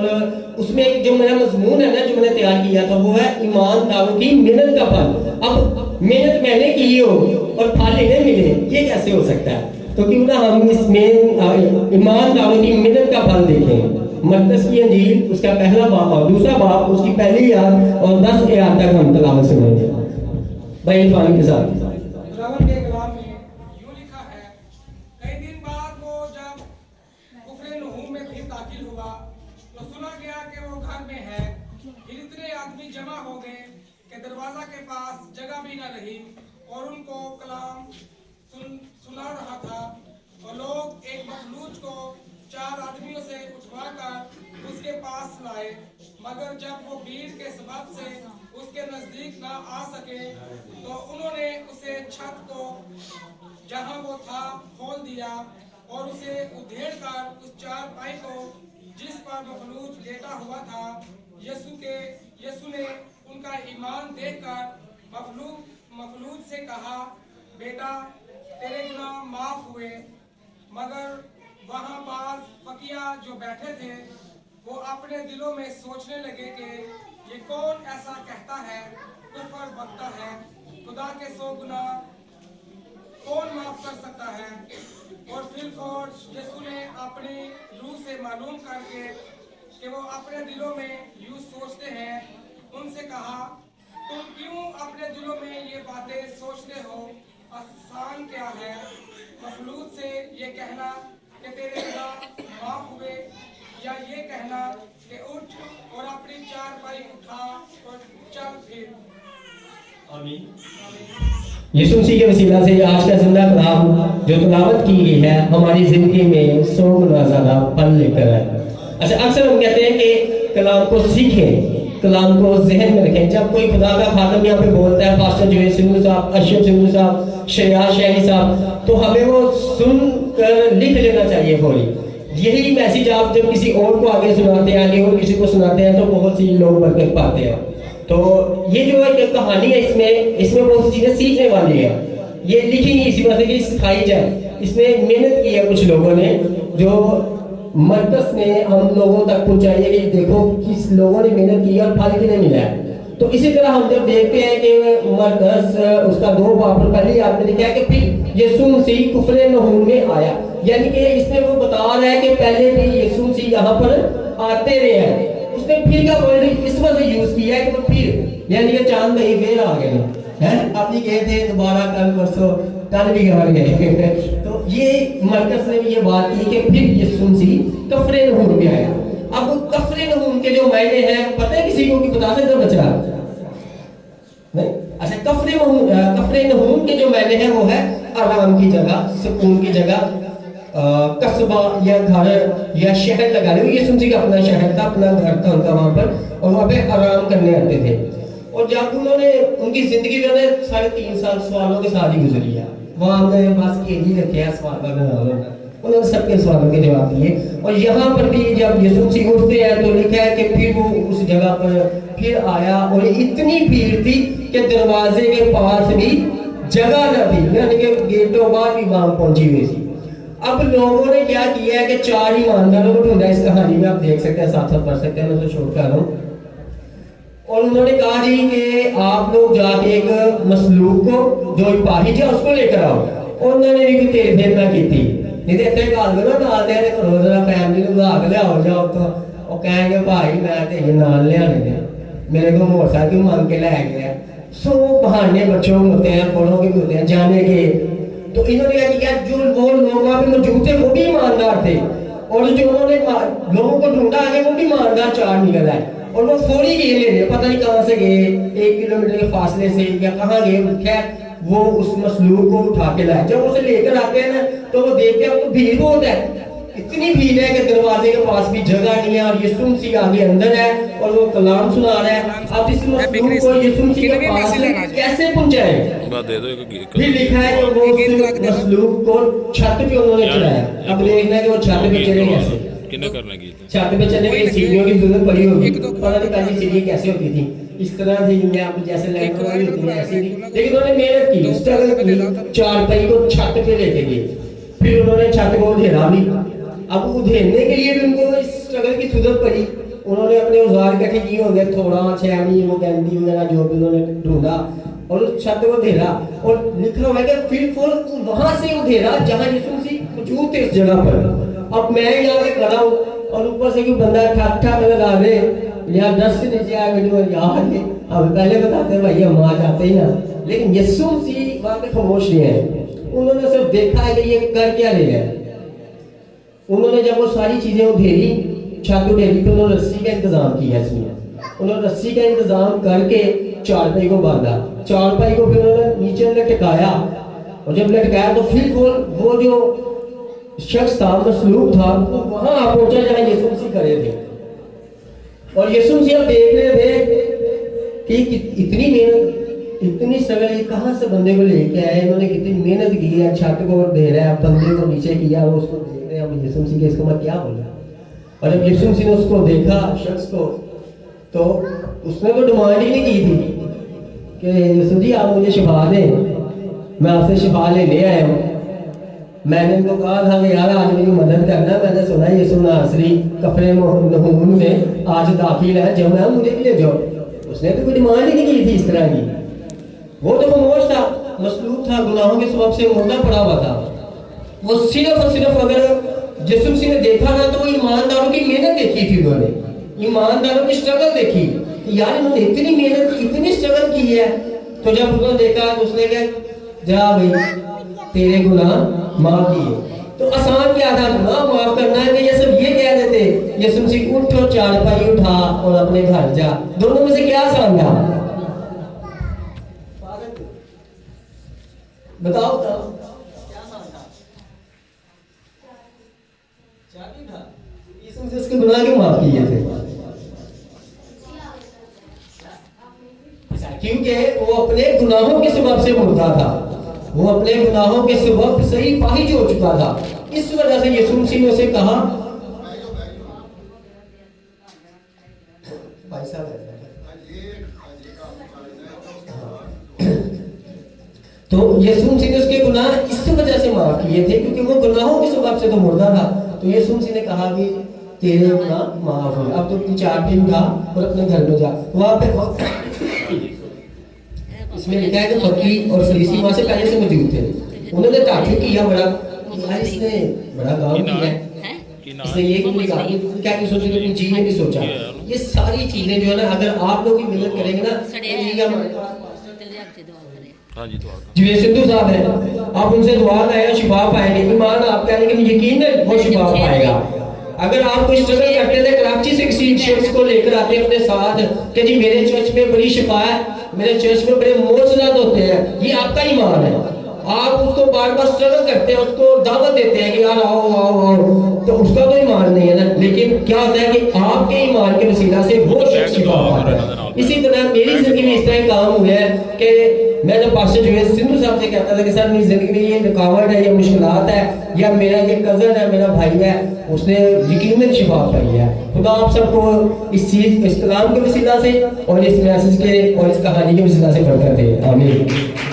और उसमें एक जो मेरा मजमून है ना, जो मैंने तैयार किया था, वो है ईमानदारों की मेहनत का फल। अब मेहनत मैंने की हो और फल इन्हें मिले, ये कैसे हो सकता है? तो क्यों ना हम इसमें ईमानदारों की मेहनत का फल देखें। मरकज़ की अंजील उसका पहला बाब और दूसरा बाब, उसकी पहली आयत और 10 आयत तक हम तलावत सुनेंगे भाई इरफान के साथ। खुदावंद के कलाम में यूं लिखा है, कई दिन बाद वो जब कुफरे नहूम में फिर दाखिल हुआ तो सुना गया कि वो घर में है। फिर इतने आदमी जमा हो गए कि दरवाजा के पास जगह भी न रही और उनको कलाम सुना रहा था। और लोग एक मखलूज को 4 आदमियों से उठवाकर उसके पास लाए, मगर जब वो भीड़ के सबब से उसके नजदीक ना आ सके तो उन्होंने उसे छत को जहां वो था खोल दिया और उसे उधेड़ कर उस चारपाई को जिस पर मखलूज लेटा हुआ था, यीशु ने उनका ईमान देखकर मखलूज से कहा, बेटा तेरे गुनाह माफ हुए। मगर वहां बाज फकिया जो बैठे थे वो अपने दिलों में सोचने लगे कि ये कौन ऐसा कहता है, कुफर बकता है, खुदा के 100 गुनाह कौन माफ कर सकता है। और फिर यीशु ने अपनी रूह से मालूम करके कि वो अपने दिलों में यूं सोचते हैं, उनसे कहा, तुम क्यों अपने दिलों में ये बातें सोचते हो? आसान क्या है मखलूक से ये कहना कि तेरे गुनाह माफ हुए, या ये कहना कि उठ और अपनी चारपाई उठा और चल फिर। आमीन। यीशु मसीह के वसीला से आज का जिंदा कलाम जो तिलावत की गई है हमारी जिंदगी में 100 गुना ज्यादा फल लेकर है। अच्छा, अक्सर हम कहते हैं कि कलाम को सीखें, कलाम को जहन में रखें। जब कोई खुदा का खादम यहाँ पे बोलता है, पास्टर जो है सिंधु साहब, अशरफ सिंधु साहब, शरिया शहरी साहब, तो हमें वो सुन कर लिख लेना चाहिए फौरी। यही मैसेज आप जब किसी और को आगे सुनाते हैं, आगे और किसी को सुनाते हैं, तो बहुत सी लोग बरकत पाते हैं। तो ये जो एक कहानी है, इसमें बहुत सी चीजें सीखने वाली है। ये लिखी नहीं इसी वजह से सिखाई जाए। इसमें मेहनत की है कुछ लोगों ने, जो मरकज़ ने हम लोगों तक पहुंचाई है कि देखो किस लोगों ने मेहनत की और फल किन्हें मिला है। तो इसी तरह हम जब देखते हैं कि मरकज़ उसका 2 बाब पहली आयत में लिखा है कि फिर यीशु मसीह कुफरे नहूम में आया, यानी कि इसमें वो बता रहा है कि पहले भी यीशु मसीह यहाँ पर आते रहे हैं। उसने फिर का वर्ड इस वजह यूज किया है कि वो फिर, यानी कि चांद भाई फिर आ गए हैं, अपनी गए थे दोबारा कल परसों कल भी घर गए। तो ये मरकज़ ने ये बात की कि फिर यीशु मसीह कफरे नहूम में आया। अब कफरे नहूम के जो मायने हैं पता है किसी को, कि बता सकते बच्चा नहीं? अच्छा, कफरे नहूम के जो मायने हैं वो है आराम की जगह, सुकून की जगह, कस्बा या घर या शहर लगा लो। यीशु मसीह का अपना शहर था, अपना घर था उनका वहां पर, और वहां पे आराम करने आते थे। और जब उन्होंने उनकी जिंदगी जो है 3.5 साल सवालों के साथ ही गुजरी है। वहां हमने बस के ही रखे हैं सवाल का, उन्होंने सबके सवालों के जवाब दिए। और यहाँ पर भी जब यीशु मसीह उठते हैं तो लिखा है कि फिर वो उस जगह पर फिर आया, और इतनी भीड़ थी कि दरवाजे के पास भी जगह न थी, यानी कि गेटों बाहर भी वहां पहुंची हुई थी। अब लोगों ने क्या किया है कि 4 ईमानदारों को ढूंढा। इस कहानी में आप देख सकते हैं, साथ साथ पढ़ सकते हैं, मैं तो छोड़ कर रहा हूँ। और उन्होंने कहा जी कि आप लोग जाके एक मसलूक को जो पाहिज है उसको लेकर आओ। और उन्होंने भी तेरे फेर ना की थी, नहीं तो इतने काल दो ना नाल दे रोजा फैमिली को भाग ले आओ जाओ, तो वो कहेंगे भाई मैं ते ये नाल ले आने दे, मेरे को मोटरसाइकिल मांग के ले गया। सो बहाने बच्चों के होते हैं, बड़ों के भी होते हैं जाने के। तो इन्होंने क्या किया, जो वो लोग वहां पे मौजूद थे वो भी ईमानदार थे, और जो उन्होंने लोगों को ढूंढा आगे वो भी ईमानदार 4 निकल आए। और वो फौरी गए लेने, पता नहीं कहां से गए, 1 किलोमीटर के फासले से या कहां गए, खैर वो उस मसलूक को उठा के लाए। जब उसे लेकर आते हैं ना तो वो देखते हैं तो भीड़ बहुत है, इतनी भीड़ है कि दरवाजे के पास भी जगह नहीं है, और यीशु मसीह आगे अंदर है और वो कलाम सुना रहा है। अब इस मसलूक को यीशु मसीह के पास कैसे पहुंचाए? फिर लिखा है कि वो मसलूक को छत पे उन्होंने चढ़ाया। अब देखना है कि वो छत पे चढ़े कैसे, छत पे चढ़ने के लिए सीढ़ियों की जरूरत पड़ी होगी। पता नहीं पहली सीढ़ी कैसे होती थी, इस तरह थी आप जैसे लाइन वाली होती है ऐसी थी, लेकिन उन्होंने मेहनत की, स्ट्रगल की, चारपाई को छत पे लेके गए। फिर उन्होंने छत को उधेरा भी। अब उधेरने के लिए भी उनको इस स्ट्रगल की जरूरत पड़ी। उन्होंने अपने औजार इकट्ठे किए होंगे, थोड़ा छेनी वो कैंडी वगैरह जो भी उन्होंने ढूंढा और उस छत को घेरा और लिखा हुआ है कि बिल्कुल वहां से उधेरा जहां यीशु मसीह मौजूद थे उस जगह पर। अब मैं यहाँ पे खड़ा हूँ और ऊपर से कोई बंदा ठाक ठाक लगा दे या 10 से नीचे आ गए यार अब पहले बताते भाई हम वहां जाते ही ना, लेकिन यीशु मसीह वहां पे खामोश नहीं है। उन्होंने सिर्फ देखा है कि ये कर क्या रहे हैं। उन्होंने जब वो सारी चीजें उधेरी, छत उधेरी, फिर उन्होंने रस्सी का इंतजाम किया इसमें। उन्होंने रस्सी का इंतजाम करके चारपाई को बांधा, चारपाई को फिर उन्होंने नीचे लटकाया और जब लटकाया तो फिर वो जो शख्स था, मसलूब था, वो वहां आ पहुंचा जहां यीशु मसीह खड़े थे। और यीशु मसीह देख रहे थे कि इतनी मेहनत, इतनी स्ट्रगल कहां से बंदे को लेके आए, इन्होंने कितनी मेहनत की है, छत को दे रहा है, बंदे को नीचे किया, वो उसको देख रहे हैं। अब यीशु मसीह के इसको मैं क्या बोला। और जब यीशु मसीह ने उसको देखा शख्स को, तो उसने तो डिमांड ही नहीं की थी कि यीशु जी आप मुझे शिफा दें, मैं आपसे शिफा लेने आया हूँ। मैंने इनको कहा था कि यार आज मेरी मदद करना, मैंने सुना यीशु नासरी कफरनहूम में आज दाखिल है, जब मैं मुझे भी ले जाओ। उसने तो कोई डिमांड ही नहीं की थी इस तरह की। वो तो खामोश था, मसलूब था, गुनाहों के सबब से मुर्दा पड़ा हुआ था। वो सिर्फ और सिर्फ अगर यीशु मसीह ने देखा ना तो वो ईमानदारों की मेहनत देखी थी, उन्होंने ईमानदारों की स्ट्रगल देखी कि यार इन्होंने इतनी मेहनत इतनी स्ट्रगल की है। तो जब उन्होंने देखा तो उसने कहा जा भाई तेरे गुनाह माफ किए। तो आसान क्या था गुनाह माफ करना है कि ये सब ये कह देते यीशु मसीह उठो चारपाई उठा और अपने घर जा, दोनों में से क्या आसान था बताओ क्या आसान था? चाबी था। यीशु मसीह उसके गुनाह क्यों माफ किए थे? क्योंकि वो अपने गुनाहों के सबब से मुर्दा था, वो अपने गुनाहों के सबब सही पाहिज हो चुका था। इस वजह से यीशु मसीह ने उसे कहा भाई साहब, तो यीशु मसीह ने उसके गुनाह इस वजह से माफ किए थे क्योंकि वो गुनाहों के सबब से तो मुर्दा था। तो यीशु मसीह ने कहा कि तेरे गुनाह माफ हुए, अब तो अपनी चारपाई उठा और अपने घर में जा। वहां पे इसमें लिखा है कि फकीर और फरीसी वहां से पहले से मौजूद थे। उन्होंने ताजुब किया बड़ा, यार इसने बड़ा काम किया है, इसने ये क्यों नहीं कहा, क्या नहीं सोचा, लेकिन जी ने भी सोचा। ये सारी चीजें जो है ना अगर आप लोग की मेहनत करेंगे ना, जी सिद्धू साहब है, आप उनसे दुआ करेंगे शिफा पाएंगे, ईमान आपका लेकिन यकीन है वो शिफा पाएगा। अगर आप कोई स्ट्रगल करते थे, कराची से किसी शख्स को लेकर आते अपने साथ कि जी मेरे चर्च में बड़ी शिफा है, मेरे चर्च में बड़े मोजज़ात होते हैं, ये आपका ईमान है। आप उसको बार बार स्ट्रगल करते हैं, उसको दावत देते हैं कि यार आओ आओ आओ, तो उसका तो ईमान नहीं है ना। लेकिन क्या होता है कि आपके ईमान के वसीला से वो शख्स शिफा पाता है। इसी तरह मेरी जिंदगी में इस तरह काम हुए हैं कि मैं जब पास्टर जुवेद सिंधु साहब से कहता था कि सर मेरी जिंदगी में ये रुकावट है, ये मुश्किलात है, या मेरा ये कजन है, मेरा भाई है, उसने यकीनन शिफा पाई है। खुदा आप सबको इस चीज इस कलाम के वसीला से और इस मैसेज के और इस कहानी के वसीला से बरकत दे। आमीन।